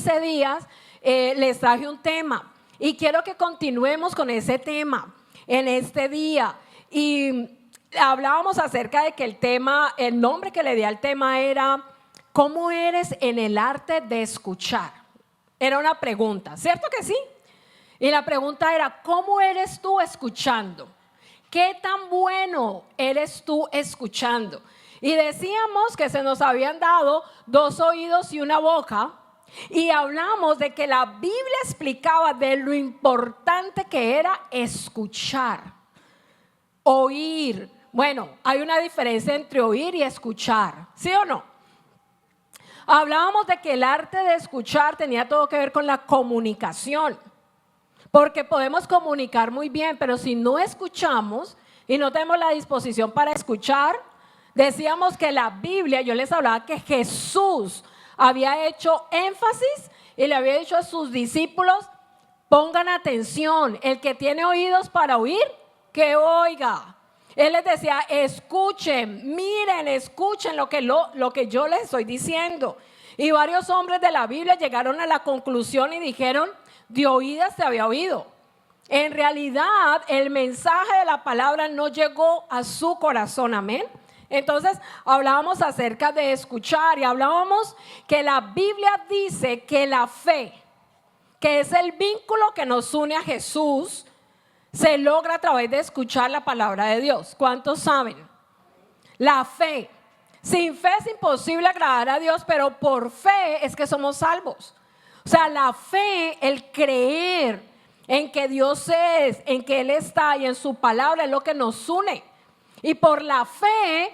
15 días les traje un tema y quiero que continuemos con ese tema en este día. Y hablábamos acerca de que el nombre que le di al tema era ¿cómo eres en el arte de escuchar? Era una pregunta, ¿cierto que sí? Y la pregunta era ¿cómo eres tú escuchando? ¿Qué tan bueno eres tú escuchando? Y decíamos que se nos habían dado 2 oídos y una boca. Y hablamos de que la Biblia explicaba de lo importante que era escuchar, oír. Bueno, hay una diferencia entre oír y escuchar, ¿sí o no? Hablábamos de que el arte de escuchar tenía todo que ver con la comunicación. Porque podemos comunicar muy bien, pero si no escuchamos y no tenemos la disposición para escuchar, decíamos que la Biblia, yo les hablaba que Jesús había hecho énfasis y le había dicho a sus discípulos, pongan atención, el que tiene oídos para oír, que oiga. Él les decía, escuchen, miren, escuchen lo que yo les estoy diciendo. Y varios hombres de la Biblia llegaron a la conclusión y dijeron, de oídas se había oído. En realidad, el mensaje de la palabra no llegó a su corazón, amén. Entonces, hablábamos acerca de escuchar y hablábamos que la Biblia dice que la fe, que es el vínculo que nos une a Jesús, se logra a través de escuchar la palabra de Dios. ¿Cuántos saben? La fe. Sin fe es imposible agradar a Dios, pero por fe es que somos salvos. O sea, la fe, el creer en que Dios es, en que Él está y en su palabra es lo que nos une. Y por la fe,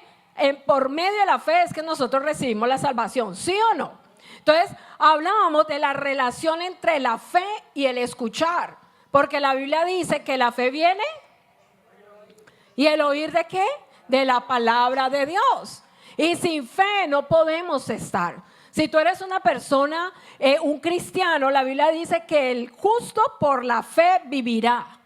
por medio de la fe es que nosotros recibimos la salvación, ¿sí o no? Entonces, hablábamos de la relación entre la fe y el escuchar. Porque la Biblia dice que la fe viene y el oír ¿de qué? De la palabra de Dios. Y sin fe no podemos estar. Si tú eres una persona, un cristiano, la Biblia dice que el justo por la fe vivirá.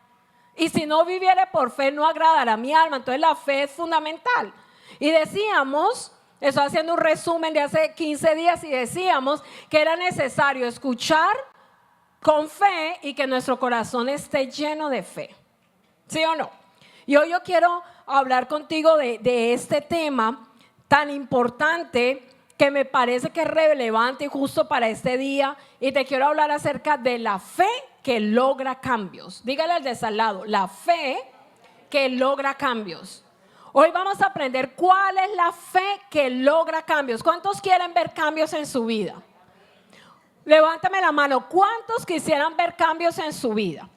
Y si no viviere por fe no agradará a mi alma. Entonces la fe es fundamental. Y decíamos, estoy haciendo un resumen de hace 15 días y decíamos que era necesario escuchar con fe y que nuestro corazón esté lleno de fe. ¿Sí o no? Y hoy yo quiero hablar contigo de este tema tan importante que me parece que es relevante y justo para este día. Y te quiero hablar acerca de la fe que logra cambios. Dígale al de al lado, la fe que logra cambios. Hoy vamos a aprender cuál es la fe que logra cambios. ¿Cuántos quieren ver cambios en su vida? Levántame la mano. ¿Cuántos quisieran ver cambios en su vida?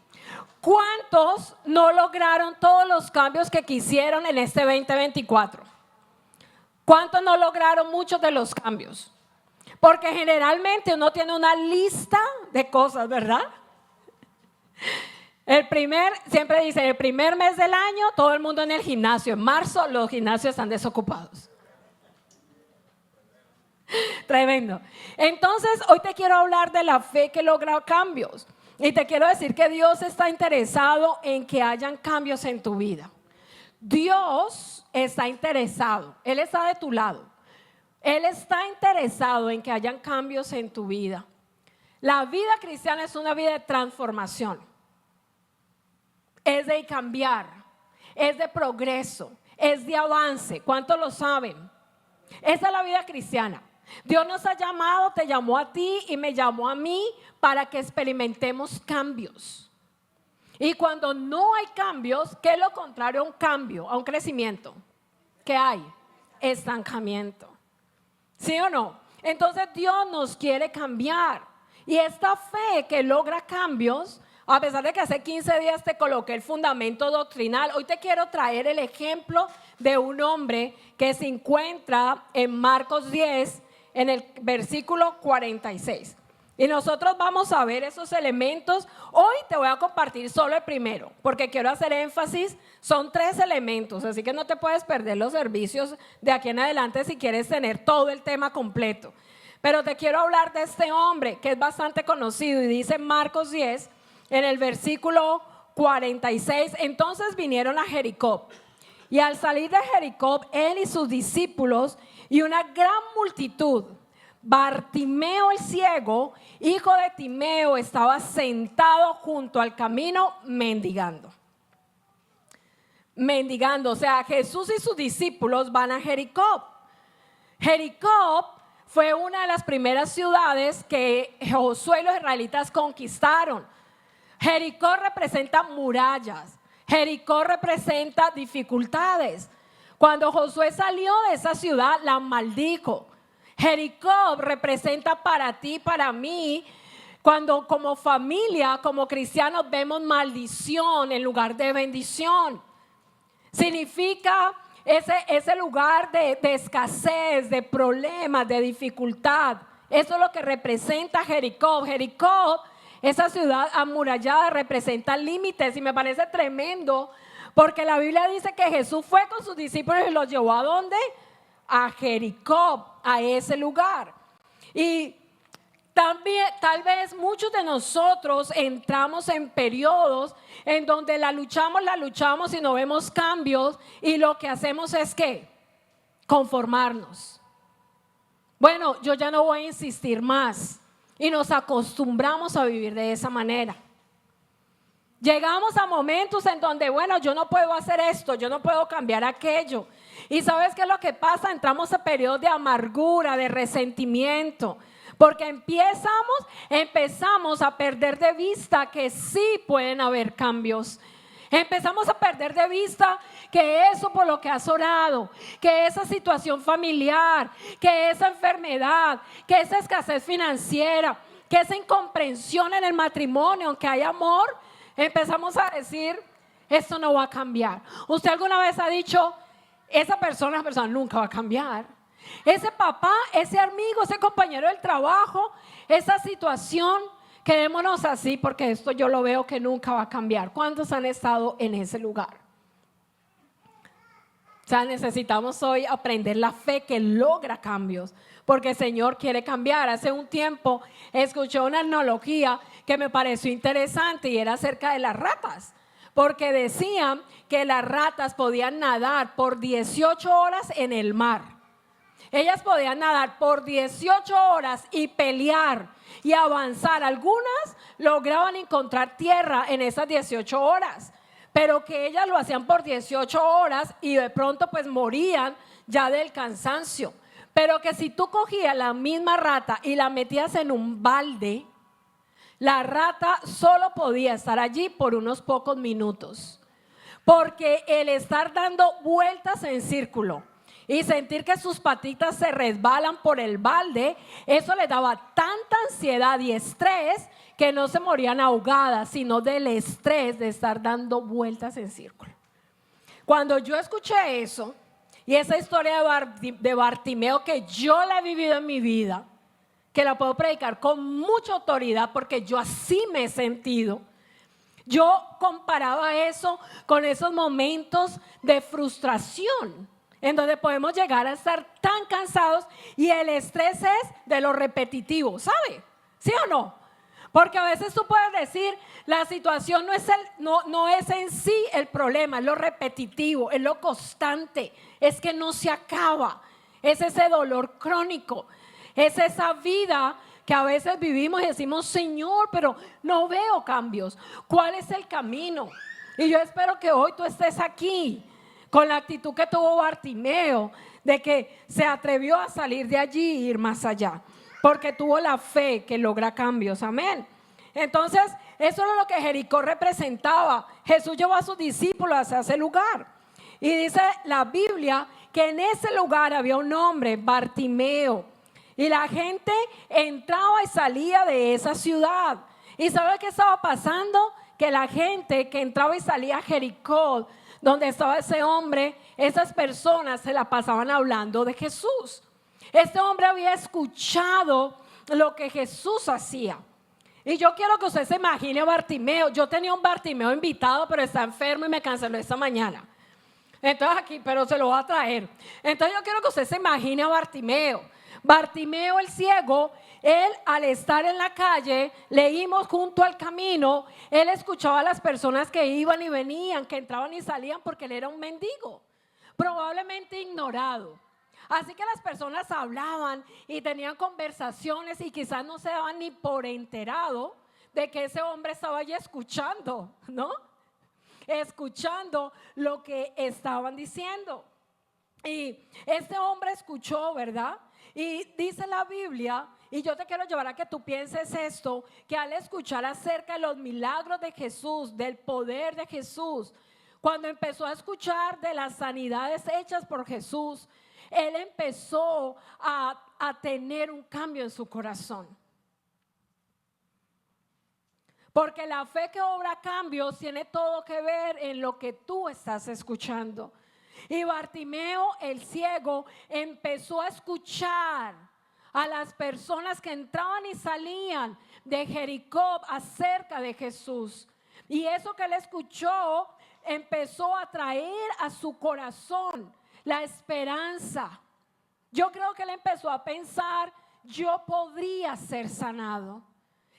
¿Cuántos no lograron todos los cambios que quisieron en este 2024? ¿Cuántos no lograron muchos de los cambios? Porque generalmente uno tiene una lista de cosas, ¿verdad? Siempre dicen, el primer mes del año todo el mundo en el gimnasio. En marzo los gimnasios están desocupados. Tremendo. Entonces, hoy te quiero hablar de la fe que logra cambios. Y te quiero decir que Dios está interesado en que hayan cambios en tu vida. Dios está interesado. Él está de tu lado. Él está interesado en que hayan cambios en tu vida. La vida cristiana es una vida de transformación. Es de cambiar. Es de progreso. Es de avance. ¿Cuántos lo saben? Esa es la vida cristiana. Dios nos ha llamado, te llamó a ti y me llamó a mí para que experimentemos cambios. Y cuando no hay cambios, ¿qué es lo contrario a un cambio, a un crecimiento? ¿Qué hay? Estancamiento. ¿Sí o no? Entonces Dios nos quiere cambiar. Y esta fe que logra cambios, a pesar de que hace 15 días te coloqué el fundamento doctrinal, hoy te quiero traer el ejemplo de un hombre que se encuentra en Marcos 10, en el versículo 46. Y nosotros vamos a ver esos elementos. Hoy te voy a compartir solo el primero, porque quiero hacer énfasis. Son 3 elementos, así que no te puedes perder los servicios de aquí en adelante si quieres tener todo el tema completo. Pero te quiero hablar de este hombre que es bastante conocido y dice Marcos 10, en el versículo 46. Entonces vinieron a Jericó. Y al salir de Jericó, él y sus discípulos y una gran multitud, Bartimeo el ciego, hijo de Timeo, estaba sentado junto al camino mendigando. O sea, Jesús y sus discípulos van a Jericó. Jericó fue una de las primeras ciudades que Josué y los israelitas conquistaron. Jericó representa murallas, Jericó representa dificultades. Cuando Josué salió de esa ciudad, la maldijo. Jericó representa para ti, para mí, cuando como familia, como cristianos vemos maldición en lugar de bendición. Significa ese lugar de escasez, de problemas, de dificultad. Eso es lo que representa Jericó. Jericó, esa ciudad amurallada, representa límites y me parece tremendo porque la Biblia dice que Jesús fue con sus discípulos y los llevó ¿a dónde? A Jericó, a ese lugar. Y también, tal vez muchos de nosotros entramos en periodos en donde la luchamos y no vemos cambios y lo que hacemos es ¿qué? Conformarnos. Bueno, yo ya no voy a insistir más y nos acostumbramos a vivir de esa manera. Llegamos a momentos en donde, bueno, yo no puedo hacer esto, yo no puedo cambiar aquello. Y ¿sabes qué es lo que pasa? Entramos a periodos de amargura, de resentimiento. Porque empezamos a perder de vista que sí pueden haber cambios. Empezamos a perder de vista que eso por lo que has orado, que esa situación familiar, que esa enfermedad, que esa escasez financiera, que esa incomprensión en el matrimonio, aunque hay amor, empezamos a decir, esto no va a cambiar. ¿Usted alguna vez ha dicho, esa persona nunca va a cambiar? Ese papá, ese amigo, ese compañero del trabajo, esa situación, quedémonos así porque esto yo lo veo que nunca va a cambiar. ¿Cuántos han estado en ese lugar? O sea, necesitamos hoy aprender la fe que logra cambios, porque el Señor quiere cambiar. Hace un tiempo escuché una analogía que me pareció interesante y era acerca de las ratas, porque decían que las ratas podían nadar por 18 horas en el mar. Ellas podían nadar por 18 horas y pelear y avanzar. Algunas lograban encontrar tierra en esas 18 horas, pero que ellas lo hacían por 18 horas y de pronto pues morían ya del cansancio. Pero que si tú cogías la misma rata y la metías en un balde, la rata solo podía estar allí por unos pocos minutos. Porque el estar dando vueltas en círculo y sentir que sus patitas se resbalan por el balde, eso les daba tanta ansiedad y estrés que no se morían ahogadas, sino del estrés de estar dando vueltas en círculo. Cuando yo escuché eso, y esa historia de Bartimeo que yo la he vivido en mi vida, que la puedo predicar con mucha autoridad porque yo así me he sentido, yo comparaba eso con esos momentos de frustración en donde podemos llegar a estar tan cansados y el estrés es de lo repetitivo, ¿sabe? ¿Sí o no? Porque a veces tú puedes decir, la situación no es en sí el problema, es lo repetitivo, es lo constante, es que no se acaba, es ese dolor crónico, es esa vida que a veces vivimos y decimos, Señor, pero no veo cambios. ¿Cuál es el camino? Y yo espero que hoy tú estés aquí con la actitud que tuvo Bartimeo, de que se atrevió a salir de allí e ir más allá, porque tuvo la fe que logra cambios, amén. Entonces, eso es lo que Jericó representaba. Jesús llevó a sus discípulos hacia ese lugar, y dice la Biblia que en ese lugar había un hombre, Bartimeo, y la gente entraba y salía de esa ciudad. ¿Y sabe qué estaba pasando? Que la gente que entraba y salía a Jericó, donde estaba ese hombre, esas personas se la pasaban hablando de Jesús. Este hombre había escuchado lo que Jesús hacía. Y yo quiero que usted se imagine a Bartimeo. Yo tenía un Bartimeo invitado, pero está enfermo y me canceló esta mañana. Entonces aquí, pero se lo voy a traer. Entonces yo quiero que usted se imagine a Bartimeo. Bartimeo el ciego, él al estar en la calle, leímos junto al camino, él escuchaba a las personas que iban y venían, que entraban y salían porque él era un mendigo, probablemente ignorado. Así que las personas hablaban y tenían conversaciones y quizás no se daban ni por enterado de que ese hombre estaba allí escuchando, ¿no? Escuchando lo que estaban diciendo. Y este hombre escuchó, ¿verdad? Y dice la Biblia, y yo te quiero llevar a que tú pienses esto, que al escuchar acerca de los milagros de Jesús, del poder de Jesús, cuando empezó a escuchar de las sanidades hechas por Jesús, él empezó a tener un cambio en su corazón. Porque la fe que obra cambios tiene todo que ver en lo que tú estás escuchando. Y Bartimeo, el ciego, empezó a escuchar a las personas que entraban y salían de Jericó acerca de Jesús. Y eso que él escuchó empezó a traer a su corazón la esperanza. Yo creo que él empezó a pensar, yo podría ser sanado.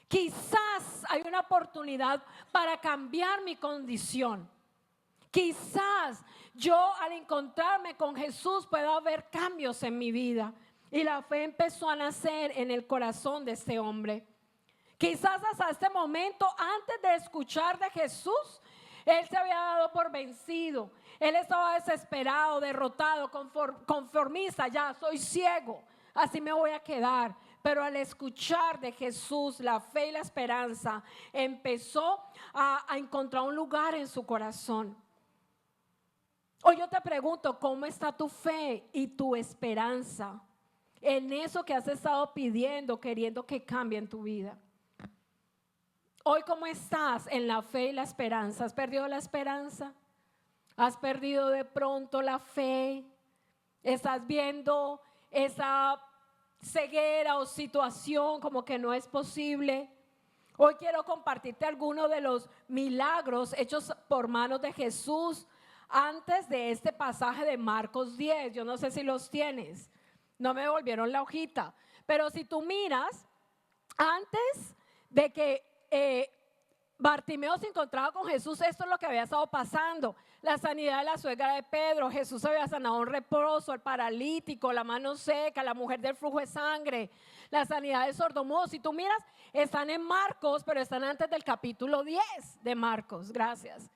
Quizás hay una oportunidad para cambiar mi condición. Quizás yo al encontrarme con Jesús pueda haber cambios en mi vida. Y la fe empezó a nacer en el corazón de este hombre. Quizás hasta este momento, antes de escuchar de Jesús, él se había dado por vencido. Él estaba desesperado, derrotado, conformista. Ya soy ciego, así me voy a quedar. Pero al escuchar de Jesús, la fe y la esperanza empezó a encontrar un lugar en su corazón. Hoy yo te pregunto, ¿cómo está tu fe y tu esperanza en eso que has estado pidiendo, queriendo que cambie en tu vida? Hoy, ¿cómo estás en la fe y la esperanza? ¿Has perdido la esperanza? ¿Has perdido de pronto la fe? ¿Estás viendo esa ceguera o situación como que no es posible? Hoy quiero compartirte algunos de los milagros hechos por manos de Jesús antes de este pasaje de Marcos 10. Yo no sé si los tienes, no me devolvieron la hojita, pero si tú miras, antes de que Bartimeo se encontraba con Jesús, esto es lo que había estado pasando: la sanidad de la suegra de Pedro. Jesús había sanado a un leproso, al paralítico, la mano seca, la mujer del flujo de sangre, la sanidad del sordomudo. Si tú miras, están en Marcos, pero están antes del capítulo 10 de Marcos. Gracias.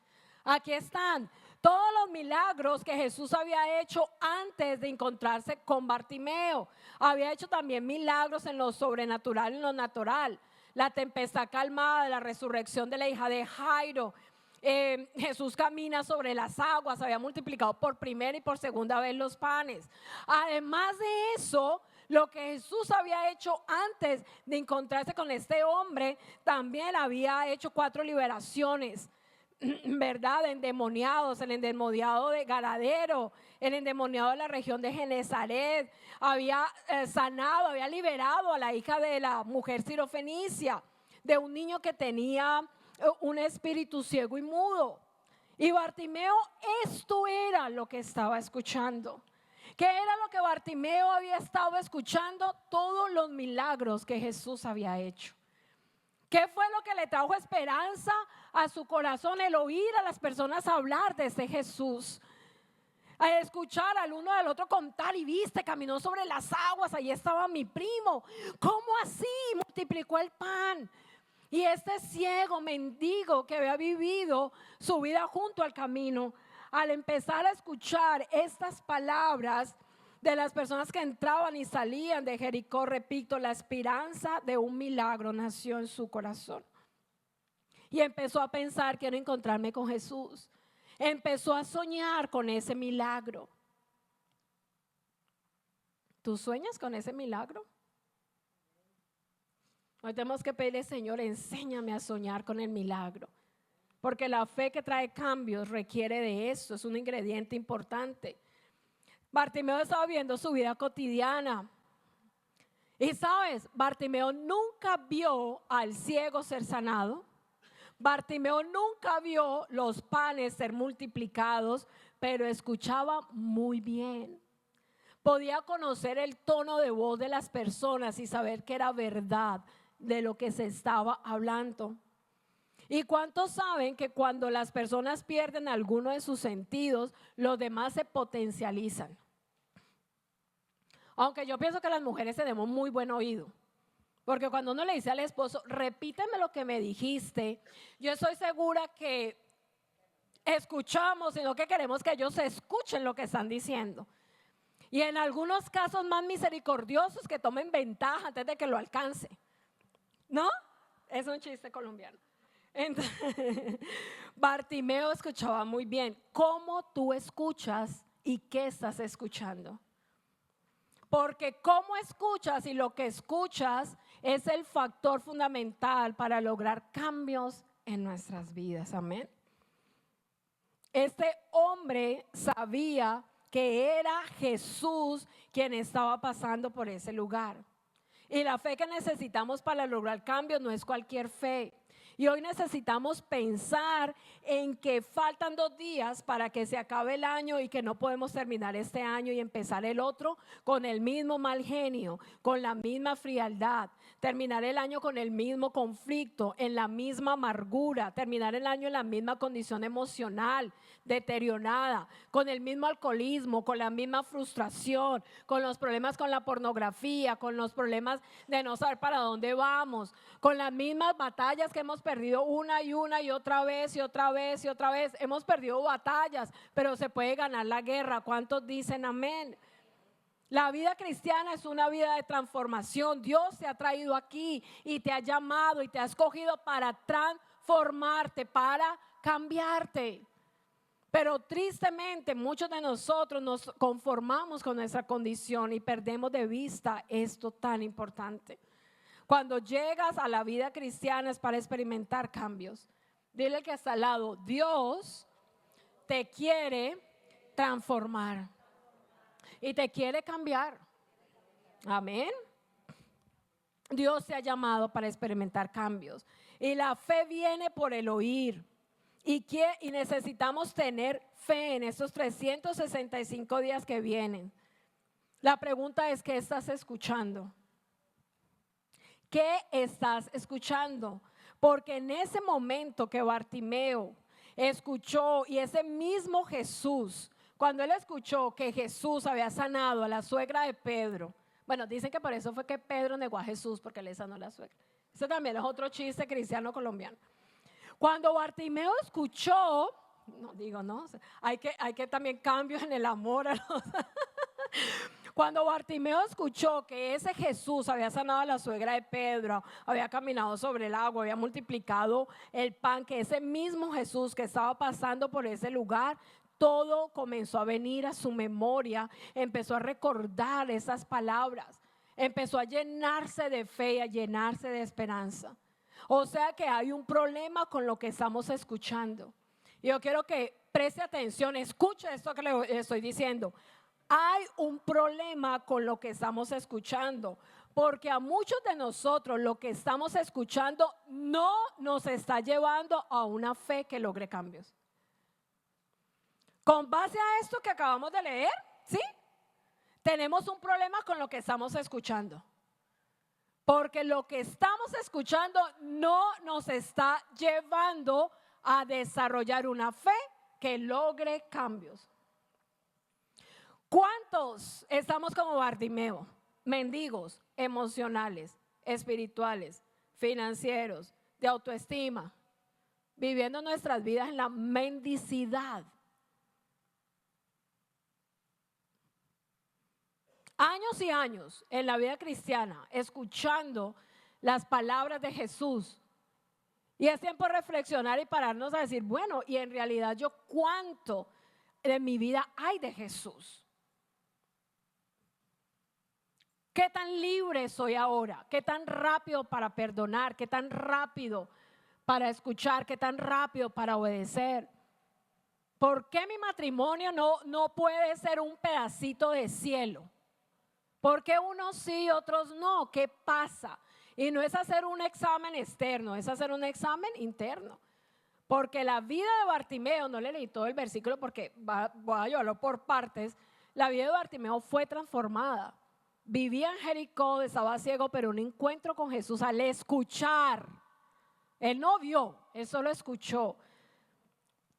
Aquí están todos los milagros que Jesús había hecho antes de encontrarse con Bartimeo. Había hecho también milagros en lo sobrenatural y en lo natural. La tempestad calmada, la resurrección de la hija de Jairo. Jesús camina sobre las aguas, había multiplicado por primera y por segunda vez los panes. Además de eso, lo que Jesús había hecho antes de encontrarse con este hombre, también había hecho 4 liberaciones, ¿verdad? Endemoniados, el endemoniado de Garadero, el endemoniado de la región de Genezaret, había sanado, había liberado a la hija de la mujer sirofenicia, de un niño que tenía un espíritu ciego y mudo. Y Bartimeo, esto era lo que estaba escuchando. ¿Qué era lo que Bartimeo había estado escuchando? Todos los milagros que Jesús había hecho. ¿Qué fue lo que le trajo esperanza a su corazón? El oír a las personas hablar de ese Jesús, a escuchar al uno al otro contar: y viste, caminó sobre las aguas, ahí estaba mi primo. ¿Cómo así? Multiplicó el pan. Y este ciego mendigo que había vivido su vida junto al camino, al empezar a escuchar estas palabras de las personas que entraban y salían de Jericó, repito, la esperanza de un milagro nació en su corazón. Y empezó a pensar: quiero encontrarme con Jesús. Empezó a soñar con ese milagro. ¿Tú sueñas con ese milagro? Hoy tenemos que pedirle: Señor, enséñame a soñar con el milagro. Porque la fe que trae cambios requiere de esto, es un ingrediente importante. Bartimeo estaba viendo su vida cotidiana. Y sabes, Bartimeo nunca vio al ciego ser sanado. Bartimeo nunca vio los panes ser multiplicados, pero escuchaba muy bien. Podía conocer el tono de voz de las personas y saber que era verdad de lo que se estaba hablando. ¿Y cuántos saben que cuando las personas pierden alguno de sus sentidos, los demás se potencializan? Aunque yo pienso que las mujeres tenemos muy buen oído. Porque cuando uno le dice al esposo, repíteme lo que me dijiste, yo estoy segura que escuchamos, sino que queremos que ellos escuchen lo que están diciendo. Y en algunos casos más misericordiosos que tomen ventaja antes de que lo alcance. ¿No? Es un chiste colombiano. Entonces, Bartimeo escuchaba muy bien. ¿Cómo tú escuchas y qué estás escuchando? Porque cómo escuchas y lo que escuchas es el factor fundamental para lograr cambios en nuestras vidas. Amén. Este hombre sabía que era Jesús quien estaba pasando por ese lugar. Y la fe que necesitamos para lograr cambios no es cualquier fe. Y hoy necesitamos pensar en que faltan 2 días para que se acabe el año y que no podemos terminar este año y empezar el otro con el mismo mal genio, con la misma frialdad. Terminar el año con el mismo conflicto, en la misma amargura. Terminar el año en la misma condición emocional, deteriorada, con el mismo alcoholismo, con la misma frustración, con los problemas con la pornografía, con los problemas de no saber para dónde vamos, con las mismas batallas que hemos perdido una y otra vez y otra vez y otra vez. Hemos perdido batallas, pero se puede ganar la guerra. ¿Cuántos dicen amén? La vida cristiana es una vida de transformación. Dios te ha traído aquí y te ha llamado y te ha escogido para transformarte, para cambiarte. Pero tristemente muchos de nosotros nos conformamos con nuestra condición y perdemos de vista esto tan importante. Cuando llegas a la vida cristiana es para experimentar cambios. Dile que está al lado, Dios te quiere transformar y te quiere cambiar. Amén. Dios te ha llamado para experimentar cambios. Y la fe viene por el oír. Y necesitamos tener fe en estos 365 días que vienen. La pregunta es, ¿qué estás escuchando? ¿Qué estás escuchando? Porque en ese momento que Bartimeo escuchó y ese mismo Jesús, cuando él escuchó que Jesús había sanado a la suegra de Pedro, bueno, dicen que por eso fue que Pedro negó a Jesús porque le sanó a la suegra. Eso también es otro chiste cristiano colombiano. Cuando Bartimeo escuchó, hay que también cambios en el amor a los... Cuando Bartimeo escuchó que ese Jesús había sanado a la suegra de Pedro, había caminado sobre el agua, había multiplicado el pan, que ese mismo Jesús que estaba pasando por ese lugar, todo comenzó a venir a su memoria, empezó a recordar esas palabras, empezó a llenarse de fe y a llenarse de esperanza. O sea que hay un problema con lo que estamos escuchando. Yo quiero que preste atención, escuche esto que le estoy diciendo. Hay un problema con lo que estamos escuchando, porque a muchos de nosotros lo que estamos escuchando no nos está llevando a una fe que logre cambios. Con base a esto que acabamos de leer, ¿sí? Tenemos un problema con lo que estamos escuchando. Porque lo que estamos escuchando no nos está llevando a desarrollar una fe que logre cambios. ¿Cuántos estamos como Bartimeo? Mendigos emocionales, espirituales, financieros, de autoestima, viviendo nuestras vidas en la mendicidad. Años y años en la vida cristiana, escuchando las palabras de Jesús. Y es tiempo de reflexionar y pararnos a decir, bueno, y en realidad yo cuánto de mi vida hay de Jesús. ¿Qué tan libre soy ahora? ¿Qué tan rápido para perdonar? ¿Qué tan rápido para escuchar? ¿Qué tan rápido para obedecer? ¿Por qué mi matrimonio no puede ser un pedacito de cielo? ¿Por qué unos sí y otros no? ¿Qué pasa? Y no es hacer un examen externo, es hacer un examen interno. Porque la vida de Bartimeo, no le leí todo el versículo porque voy a llevarlo por partes, la vida de Bartimeo fue transformada. Vivía en Jericó, estaba ciego, pero un encuentro con Jesús al escuchar. Él no vio, él solo escuchó.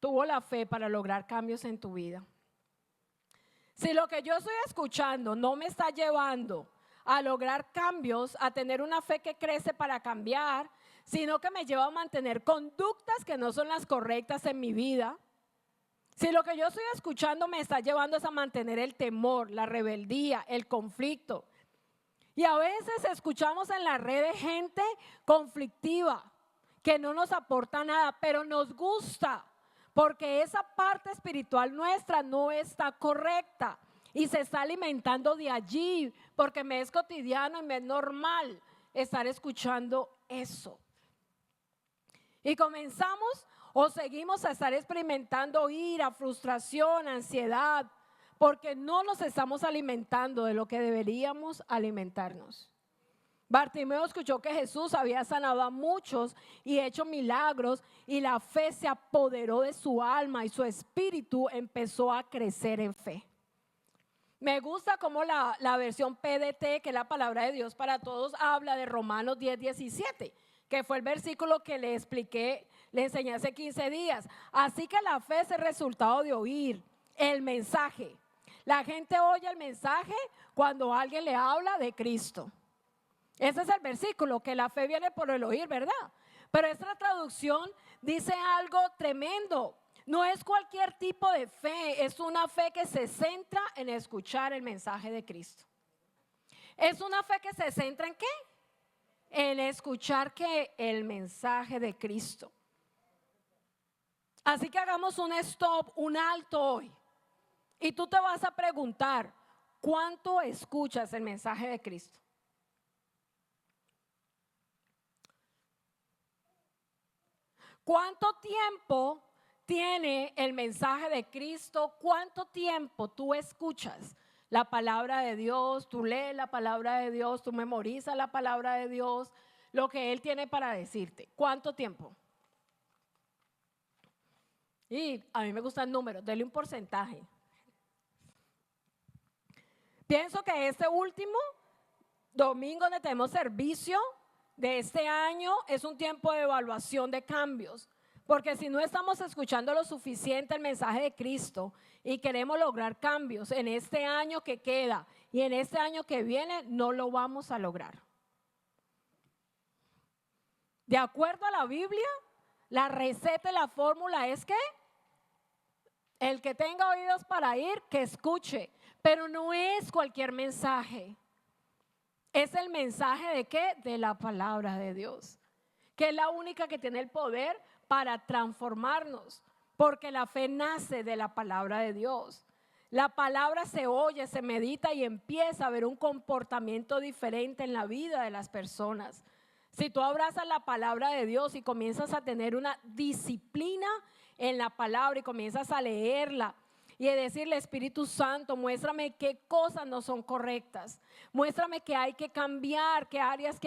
Tuvo la fe para lograr cambios en tu vida. Si lo que yo estoy escuchando no me está llevando a lograr cambios, a tener una fe que crece para cambiar, sino que me lleva a mantener conductas que no son las correctas en mi vida, si lo que yo estoy escuchando me está llevando a mantener el temor, la rebeldía, el conflicto. Y a veces escuchamos en la red de gente conflictiva que no nos aporta nada, pero nos gusta porque esa parte espiritual nuestra no está correcta y se está alimentando de allí porque me es cotidiano y me es normal estar escuchando eso. Y comenzamos o seguimos a estar experimentando ira, frustración, ansiedad, porque no nos estamos alimentando de lo que deberíamos alimentarnos. Bartimeo escuchó que Jesús había sanado a muchos y hecho milagros, y la fe se apoderó de su alma y su espíritu empezó a crecer en fe. Me gusta cómo la versión PDT, que es la palabra de Dios para todos, habla de Romanos 10:17, que fue el versículo que le expliqué, le enseñé hace 15 días. Así que la fe es el resultado de oír el mensaje. La gente oye el mensaje cuando alguien le habla de Cristo. Ese es el versículo, que la fe viene por el oír, ¿verdad? Pero esta traducción dice algo tremendo. No es cualquier tipo de fe, es una fe que se centra en escuchar el mensaje de Cristo. Es una fe que se centra ¿en qué? En escuchar que el mensaje de Cristo. Así que hagamos un stop, un alto hoy. Y tú te vas a preguntar, ¿cuánto escuchas el mensaje de Cristo? ¿Cuánto tiempo tiene el mensaje de Cristo? ¿Cuánto tiempo tú escuchas la palabra de Dios? Tú lees la palabra de Dios, tú memorizas la palabra de Dios, lo que Él tiene para decirte. ¿Cuánto tiempo? Y a mí me gustan números, denle un porcentaje. Pienso que este último domingo donde tenemos servicio de este año es un tiempo de evaluación de cambios, porque si no estamos escuchando lo suficiente el mensaje de Cristo y queremos lograr cambios en este año que queda y en este año que viene, no lo vamos a lograr. De acuerdo a la Biblia, la receta y la fórmula es que el que tenga oídos para oír, que escuche, pero no es cualquier mensaje. Es el mensaje de ¿qué? De la palabra de Dios, que es la única que tiene el poder para transformarnos, porque la fe nace de la palabra de Dios. La palabra se oye, se medita y empieza a haber un comportamiento diferente en la vida de las personas. Si tú abrazas la palabra de Dios y comienzas a tener una disciplina en la palabra y comienzas a leerla, y de decirle, Espíritu Santo, muéstrame qué cosas no son correctas. Muéstrame qué hay que cambiar, qué áreas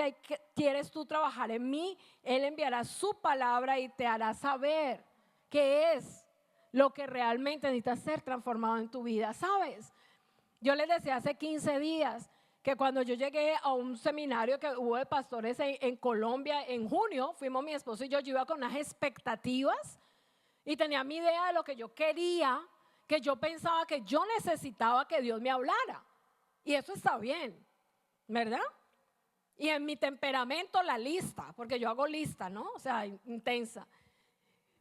quieres tú trabajar en mí. Él enviará su palabra y te hará saber qué es lo que realmente necesitas ser transformado en tu vida. ¿Sabes? Yo les decía hace 15 días que cuando yo llegué a un seminario que hubo de pastores en Colombia en junio, fuimos mi esposo y yo iba con unas expectativas y tenía mi idea de lo que yo quería, que yo pensaba que yo necesitaba que Dios me hablara. Y eso está bien, ¿verdad? Y en mi temperamento la lista, porque yo hago lista, ¿no? O sea, intensa.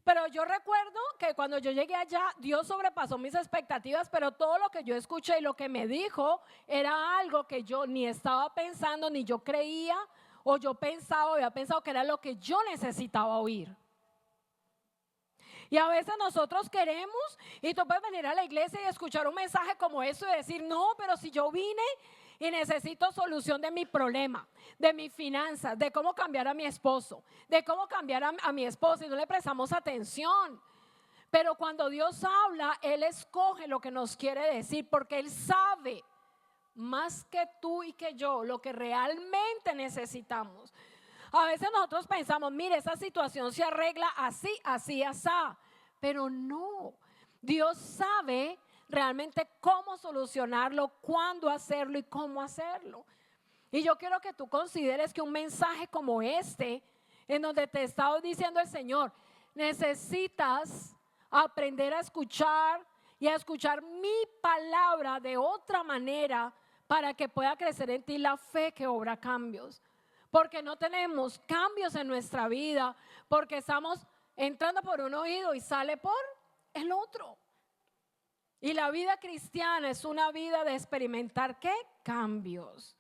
Pero yo recuerdo que cuando yo llegué allá, Dios sobrepasó mis expectativas, pero todo lo que yo escuché y lo que me dijo era algo que yo ni estaba pensando, ni yo creía, o yo había pensado que era lo que yo necesitaba oír. Y a veces nosotros queremos, y tú puedes venir a la iglesia y escuchar un mensaje como eso y decir, no, pero si yo vine y necesito solución de mi problema, de mis finanzas, de cómo cambiar a mi esposo, de cómo cambiar a mi esposa, y no le prestamos atención. Pero cuando Dios habla, Él escoge lo que nos quiere decir, porque Él sabe más que tú y que yo lo que realmente necesitamos. A veces nosotros pensamos, mire, esa situación se arregla así, así, así. Pero no, Dios sabe realmente cómo solucionarlo, cuándo hacerlo y cómo hacerlo. Y yo quiero que tú consideres que un mensaje como este, en donde te está diciendo el Señor, necesitas aprender a escuchar y a escuchar mi palabra de otra manera para que pueda crecer en ti la fe que obra cambios. Porque no tenemos cambios en nuestra vida, porque estamos entrando por un oído y sale por el otro. Y la vida cristiana es una vida de experimentar ¿qué? Cambios.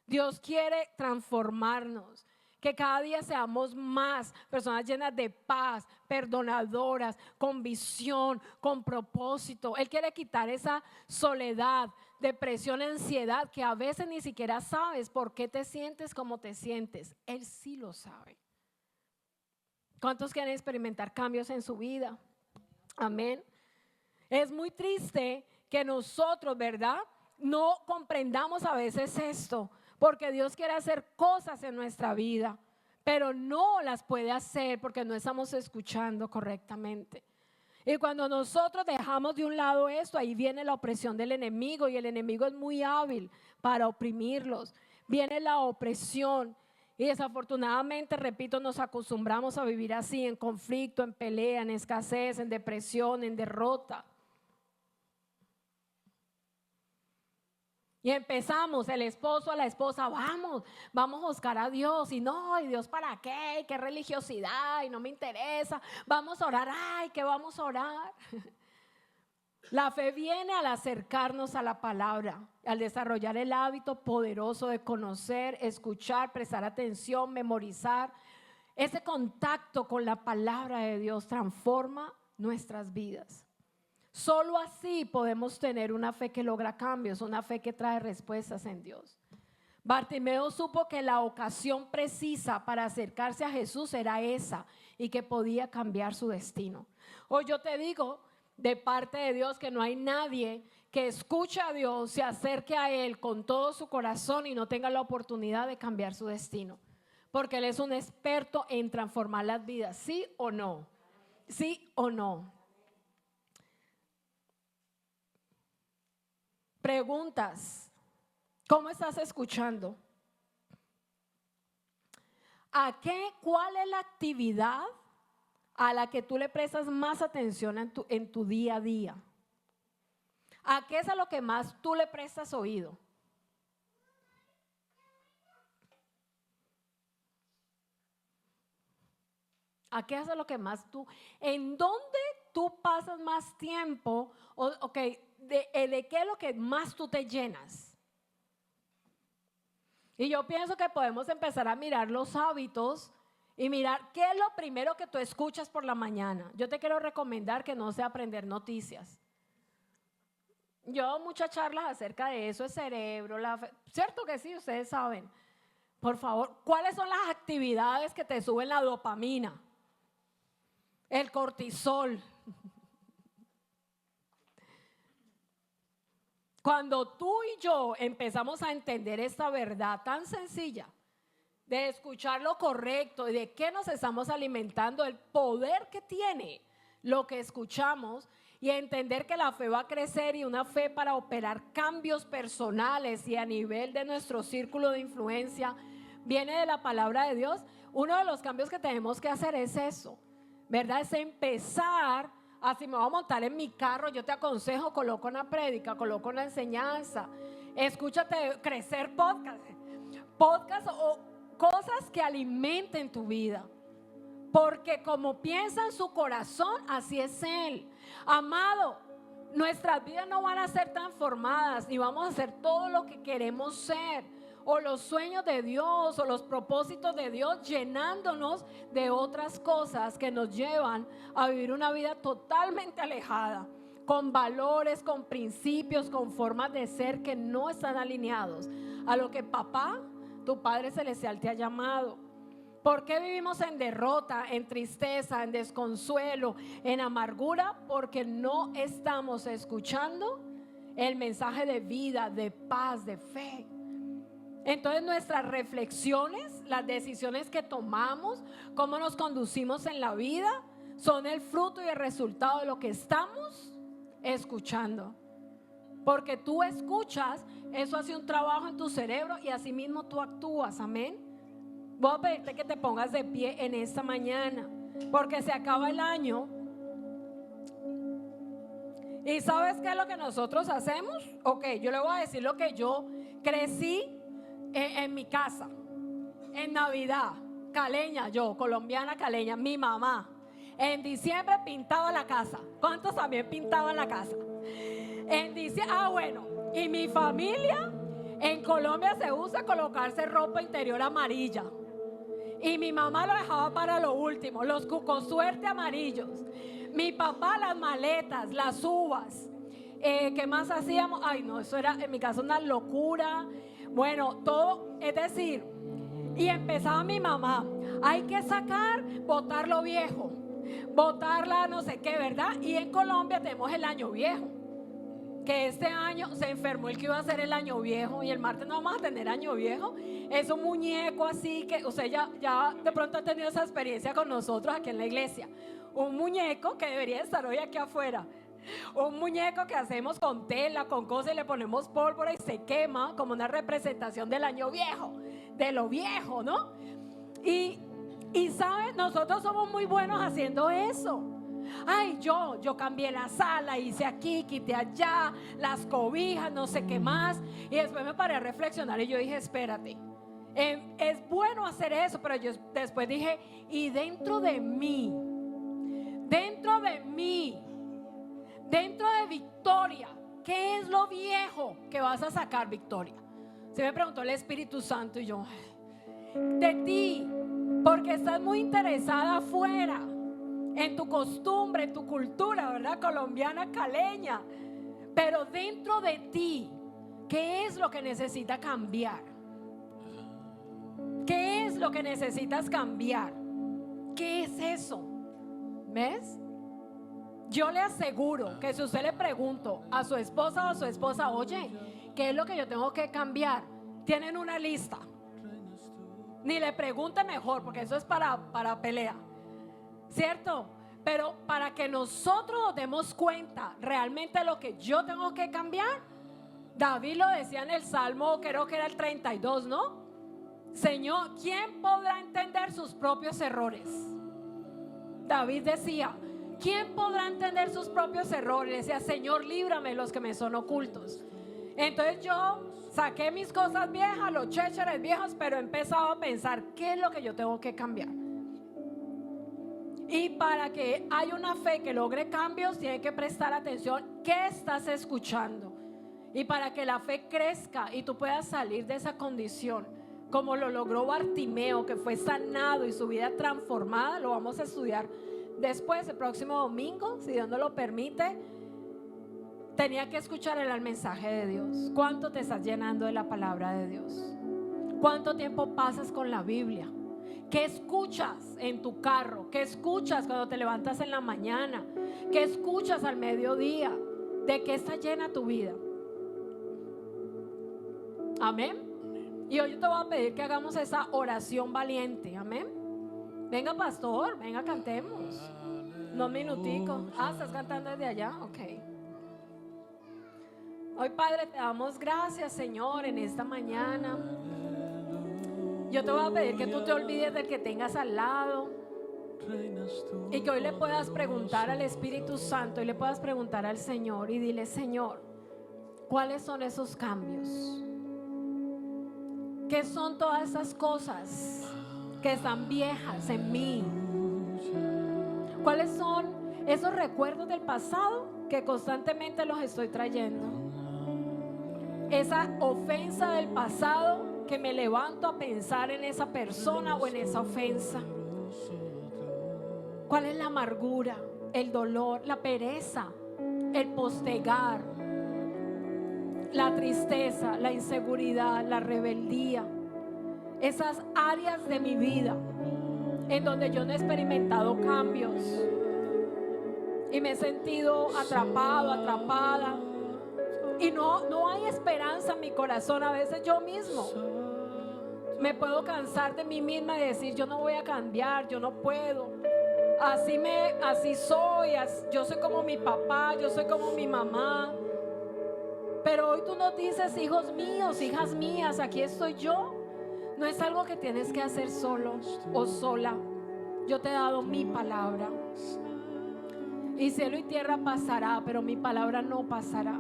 Dios quiere transformarnos, que cada día seamos más personas llenas de paz, perdonadoras, con visión, con propósito. Él quiere quitar esa soledad, depresión, ansiedad, que a veces ni siquiera sabes por qué te sientes como te sientes. Él sí lo sabe. ¿Cuántos quieren experimentar cambios en su vida? Amén. Es muy triste que nosotros, ¿verdad?, no comprendamos a veces esto, porque Dios quiere hacer cosas en nuestra vida, pero no las puede hacer porque no estamos escuchando correctamente. Y cuando nosotros dejamos de un lado esto, ahí viene la opresión del enemigo, y el enemigo es muy hábil para oprimirlos. Viene la opresión y desafortunadamente, repito, nos acostumbramos a vivir así, en conflicto, en pelea, en escasez, en depresión, en derrota. Y empezamos, el esposo a la esposa, vamos a buscar a Dios. Y no, ¿y Dios para qué? ¿Qué religiosidad? Y no me interesa. Vamos a orar, ay, ¿qué vamos a orar? La fe viene al acercarnos a la palabra, al desarrollar el hábito poderoso de conocer, escuchar, prestar atención, memorizar. Ese contacto con la palabra de Dios transforma nuestras vidas. Solo así podemos tener una fe que logra cambios, una fe que trae respuestas en Dios. Bartimeo supo que la ocasión precisa para acercarse a Jesús era esa y que podía cambiar su destino. Hoy yo te digo de parte de Dios que no hay nadie que escuche a Dios, se acerque a Él con todo su corazón y no tenga la oportunidad de cambiar su destino. Porque Él es un experto en transformar las vidas, ¿sí o no? ¿Sí o no? Preguntas. ¿Cómo estás escuchando? ¿Cuál es la actividad a la que tú le prestas más atención en tu día a día? ¿A qué es a lo que más tú le prestas oído? ¿A qué es a lo que más tú? ¿En dónde tú pasas más tiempo? ¿De qué es lo que más tú te llenas? Y yo pienso que podemos empezar a mirar los hábitos y mirar qué es lo primero que tú escuchas por la mañana. Yo te quiero recomendar que no sea aprender noticias. Yo doy muchas charlas acerca de eso, el cerebro, cierto que sí, ustedes saben. Por favor, ¿cuáles son las actividades que te suben la dopamina? El cortisol. Cuando tú y yo empezamos a entender esta verdad tan sencilla de escuchar lo correcto y de qué nos estamos alimentando, el poder que tiene lo que escuchamos, y entender que la fe va a crecer, y una fe para operar cambios personales y a nivel de nuestro círculo de influencia viene de la palabra de Dios. Uno de los cambios que tenemos que hacer es eso, ¿verdad? Es empezar. Así me voy a montar en mi carro, yo te aconsejo, coloca una prédica, coloca una enseñanza, escúchate Crecer podcast o cosas que alimenten tu vida. Porque como piensa en su corazón, así es Él. Amado, nuestras vidas no van a ser transformadas, ni vamos a hacer todo lo que queremos ser, o los sueños de Dios, o los propósitos de Dios, llenándonos de otras cosas que nos llevan a vivir una vida totalmente alejada, con valores, con principios, con formas de ser que no están alineados a lo que papá, tu Padre Celestial, te ha llamado. ¿Por qué vivimos en derrota, en tristeza, en desconsuelo, en amargura? Porque no estamos escuchando el mensaje de vida, de paz, de fe. Entonces nuestras reflexiones, las decisiones que tomamos, cómo nos conducimos en la vida, son el fruto y el resultado de lo que estamos escuchando. Porque tú escuchas, eso hace un trabajo en tu cerebro y así mismo tú actúas, amén. Voy a pedirte que te pongas de pie en esta mañana, porque se acaba el año ¿Y sabes qué es lo que nosotros hacemos? Ok, yo le voy a decir lo que yo crecí en mi casa. En Navidad, caleña, yo, colombiana caleña, mi mamá. En diciembre pintaba la casa. ¿Cuántos también pintaban la casa? En diciembre, bueno, y mi familia, en Colombia se usa colocarse ropa interior amarilla. Y mi mamá lo dejaba para lo último, los cucosuerte amarillos. Mi papá las maletas, las uvas. ¿Qué más hacíamos? Ay, no, eso era en mi casa una locura. Bueno, todo, es decir, y empezaba mi mamá, hay que sacar, botar lo viejo, botarla no sé qué, ¿verdad? Y en Colombia tenemos el año viejo, que este año se enfermó el que iba a ser el año viejo, y el martes no vamos a tener año viejo. Es un muñeco así que, o sea, ya de pronto ha tenido esa experiencia con nosotros aquí en la iglesia. Un muñeco que debería estar hoy aquí afuera. Un muñeco que hacemos con tela, con cosas, y le ponemos pólvora y se quema como una representación del año viejo, de lo viejo, ¿no? Y ¿sabes? Nosotros somos muy buenos haciendo eso. Ay, yo cambié la sala, hice aquí, quité allá, las cobijas, no sé qué más. Y después me paré a reflexionar y yo dije, espérate, es bueno hacer eso, pero yo después dije, y dentro de mí, dentro de Victoria, ¿qué es lo viejo que vas a sacar, Victoria? Se me preguntó el Espíritu Santo y yo, de ti, porque estás muy interesada afuera, en tu costumbre, en tu cultura, ¿verdad? Colombiana, caleña. Pero dentro de ti, ¿qué es lo que necesita cambiar? ¿Qué es lo que necesitas cambiar? ¿Qué es eso? ¿Ves? Yo le aseguro que si usted le pregunta a su esposa o a su esposa, oye, ¿qué es lo que yo tengo que cambiar? Tienen una lista. Ni le pregunte mejor, porque eso es para pelea, ¿cierto? Pero para que nosotros nos demos cuenta realmente de lo que yo tengo que cambiar, David lo decía en el Salmo, creo que era el 32, ¿no? Señor, ¿quién podrá entender sus propios errores? David decía, ¿quién podrá entender sus propios errores? Decía, Señor, líbrame los que me son ocultos. Entonces yo saqué mis cosas viejas, los chécheres viejos, pero he empezado a pensar, ¿qué es lo que yo tengo que cambiar? Y para que haya una fe que logre cambios, tiene que prestar atención, ¿qué estás escuchando? Y para que la fe crezca y tú puedas salir de esa condición, como lo logró Bartimeo, que fue sanado y su vida transformada, lo vamos a estudiar después, el próximo domingo, si Dios nos lo permite. Tenía que escuchar el mensaje de Dios. ¿Cuánto te estás llenando de la palabra de Dios? ¿Cuánto tiempo pasas con la Biblia? ¿Qué escuchas en tu carro? ¿Qué escuchas cuando te levantas en la mañana? ¿Qué escuchas al mediodía? ¿De qué está llena tu vida? Amén. Y hoy yo te voy a pedir que hagamos esa oración valiente. Amén. Venga, pastor, venga, cantemos. No, un minutico. ¿Estás cantando desde allá? Ok. Hoy, Padre, te damos gracias, Señor, en esta mañana. Yo te voy a pedir que tú te olvides del que tengas al lado y que hoy le puedas preguntar al Espíritu Santo y le puedas preguntar al Señor y dile, Señor, ¿cuáles son esos cambios? ¿Qué son todas esas cosas que están viejas en mí? ¿Cuáles son esos recuerdos del pasado que constantemente los estoy trayendo? Esa ofensa del pasado que me levanto a pensar en esa persona o en esa ofensa. ¿Cuál es la amargura, el dolor, la pereza, el postergar, la tristeza, la inseguridad, la rebeldía? Esas áreas de mi vida en donde yo no he experimentado cambios y me he sentido atrapado, atrapada. Y no hay esperanza en mi corazón. A veces yo mismo me puedo cansar de mí misma y decir, yo no voy a cambiar, yo no puedo. Así soy, yo soy como mi papá, yo soy como mi mamá. Pero hoy tú nos dices, hijos míos, hijas mías, aquí estoy yo. No es algo que tienes que hacer solo o sola. Yo te he dado mi palabra. Y cielo y tierra pasará, pero mi palabra no pasará.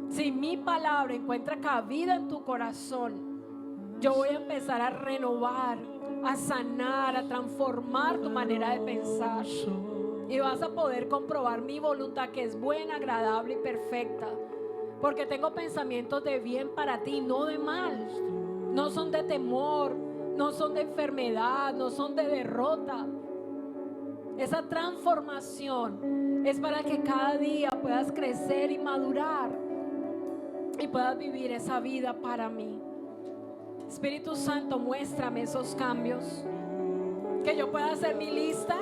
Si mi palabra encuentra cabida en tu corazón, yo voy a empezar a renovar, a sanar, a transformar tu manera de pensar. Y vas a poder comprobar mi voluntad, que es buena, agradable y perfecta. Porque tengo pensamientos de bien para ti, no de mal. No son de temor, no son de enfermedad, no son de derrota. Esa transformación es para que cada día puedas crecer y madurar y puedas vivir esa vida para mí. Espíritu Santo, muéstrame esos cambios, que yo pueda hacer mi lista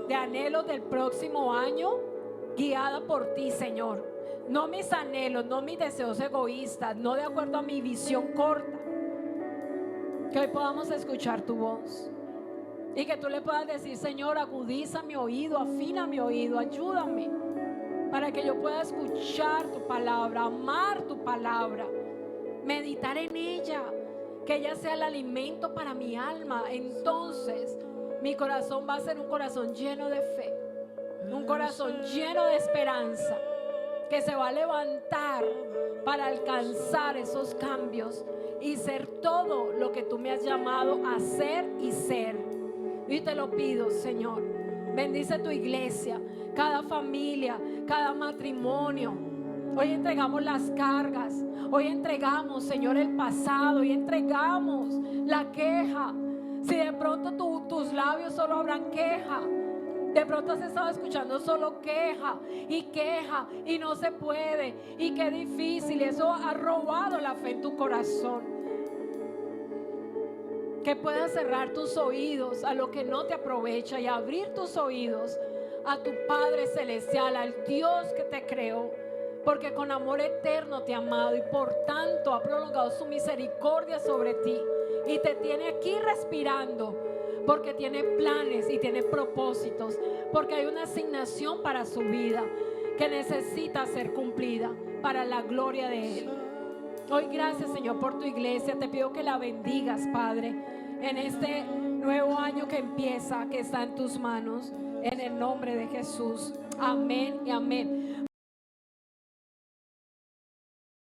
de anhelos del próximo año guiada por ti, Señor. No mis anhelos, no mis deseos egoístas, no de acuerdo a mi visión corta. Que hoy podamos escuchar tu voz y que tú le puedas decir: Señor, agudiza mi oído, afina mi oído, ayúdame para que yo pueda escuchar tu palabra, amar tu palabra, meditar en ella, que ella sea el alimento para mi alma. Entonces mi corazón va a ser un corazón lleno de fe, un corazón lleno de esperanza, que se va a levantar para alcanzar esos cambios y ser todo lo que tú me has llamado a ser y ser. Y te lo pido, Señor, bendice tu iglesia, cada familia, cada matrimonio. Hoy entregamos las cargas, hoy entregamos, Señor, el pasado, hoy entregamos la queja. Si de pronto tus labios solo habrán queja, de pronto has estado escuchando solo queja y no se puede, y qué difícil, eso ha robado la fe en tu corazón. Que puedas cerrar tus oídos a lo que no te aprovecha y abrir tus oídos a tu Padre Celestial, al Dios que te creó, porque con amor eterno te ha amado y por tanto ha prolongado su misericordia sobre ti y te tiene aquí respirando, porque tiene planes y tiene propósitos, porque hay una asignación para su vida que necesita ser cumplida para la gloria de Él. Hoy gracias, Señor, por tu iglesia. Te pido que la bendigas, Padre, en este nuevo año que empieza, que está en tus manos, en el nombre de Jesús. Amén y amén.